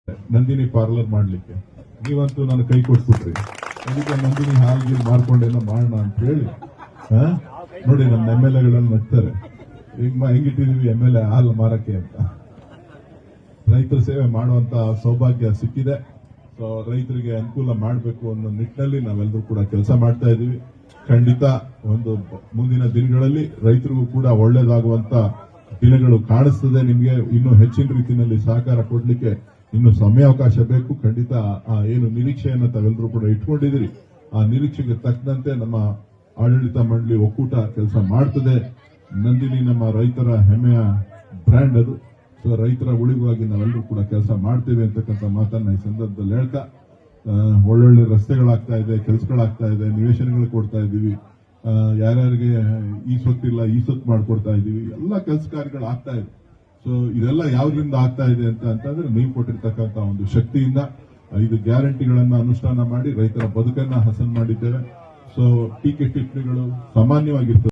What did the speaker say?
Nandini parlour ಮಾಡ್ಲಿಕ್ಕೆ ನೀವಂತೂ ನಾನು ಕೈ ಕೊಟ್ಬಿಟ್ರಿ. ಅದಕ್ಕೆ ನಂದಿನಿ ಹಾಲ್ಗಿಲ್ ಮಾರ್ಕೊಂಡೆಲ್ಲ ಮಾಡೋಣ ಅಂತ ಹೇಳಿ ನೋಡಿ ನಮ್ಮ MLA ನಗ್ತಾರೆ. ಈಗ ಹೆಂಗಿಟ್ಟಿದೀವಿ MLA ಹಾಲು ಮಾರಕ್ಕೆ ಅಂತ. ರೈತರ ಸೇವೆ ಮಾಡುವಂತ ಸೌಭಾಗ್ಯ ಸಿಕ್ಕಿದೆ. ಸೊ ರೈತರಿಗೆ ಅನುಕೂಲ ಮಾಡಬೇಕು ಅನ್ನೋ ನಿಟ್ಟಿನಲ್ಲಿ ನಾವೆಲ್ಲರೂ ಕೂಡ ಕೆಲಸ ಮಾಡ್ತಾ ಇದೀವಿ. ಖಂಡಿತ ಒಂದು ಮುಂದಿನ ದಿನಗಳಲ್ಲಿ ರೈತರಿಗೂ ಕೂಡ ಒಳ್ಳೇದಾಗುವಂತ ದಿನಗಳು ಕಾಣಿಸ್ತದೆ. ನಿಮ್ಗೆ ಇನ್ನೂ ಹೆಚ್ಚಿನ ರೀತಿಯಲ್ಲಿ ಸಹಕಾರ ಕೊಡ್ಲಿಕ್ಕೆ ಇನ್ನು ಸಮಯಾವಕಾಶ ಬೇಕು. ಖಂಡಿತ ಏನು ನಿರೀಕ್ಷೆಯನ್ನು ತಾವೆಲ್ಲರೂ ಕೂಡ ಇಟ್ಕೊಂಡಿದ್ದೀರಿ, ಆ ನಿರೀಕ್ಷೆಗೆ ತಕ್ಕಂತೆ ನಮ್ಮ ಆಡಳಿತ ಮಂಡಳಿ ಒಕ್ಕೂಟ ಕೆಲಸ ಮಾಡ್ತದೆ. ನಂದಿನಿ ನಮ್ಮ ರೈತರ ಹೆಮ್ಮೆಯ ಬ್ರ್ಯಾಂಡ್ ಅದು. ಸೊ ರೈತರ ಉಳಿಗಾಗಿ ನಾವೆಲ್ಲರೂ ಕೂಡ ಕೆಲಸ ಮಾಡ್ತೇವೆ ಅಂತಕ್ಕಂಥ ಮಾತನ್ನ ಈ ಸಂದರ್ಭದಲ್ಲಿ ಹೇಳ್ತಾ, ಒಳ್ಳೊಳ್ಳೆ ರಸ್ತೆಗಳಾಗ್ತಾ ಇದೆ, ಕೆಲಸಗಳಾಗ್ತಾ ಇದೆ, ನಿವೇಶನಗಳು ಕೊಡ್ತಾ ಇದ್ದೀವಿ, ಯಾರ್ಯಾರಿಗೆ ಈ ಸೊತ್ತಿಲ್ಲ ಈ ಸೊತ್ತು ಮಾಡ್ಕೊಡ್ತಾ ಇದ್ದೀವಿ, ಎಲ್ಲ ಕೆಲಸ ಕಾರ್ಯಗಳು ಆಗ್ತಾ ಇದೆ. ಸೊ ಇದೆಲ್ಲ ಯಾವ್ದ್ರಿಂದ ಆಗ್ತಾ ಇದೆ ಅಂತಂದ್ರೆ ನೀವು ಕೊಟ್ಟಿರ್ತಕ್ಕಂಥ ಒಂದು ಶಕ್ತಿಯಿಂದ 5 ಗ್ಯಾರಂಟಿಗಳನ್ನ ಅನುಷ್ಠಾನ ಮಾಡಿ ರೈತರ ಬದುಕನ್ನ ಹಸನ್ ಮಾಡಿದ್ದೇವೆ. ಸೊ ಟೀಕೆ ಟಿಪ್ಪಣಿಗಳು ಸಾಮಾನ್ಯವಾಗಿರ್ತದೆ.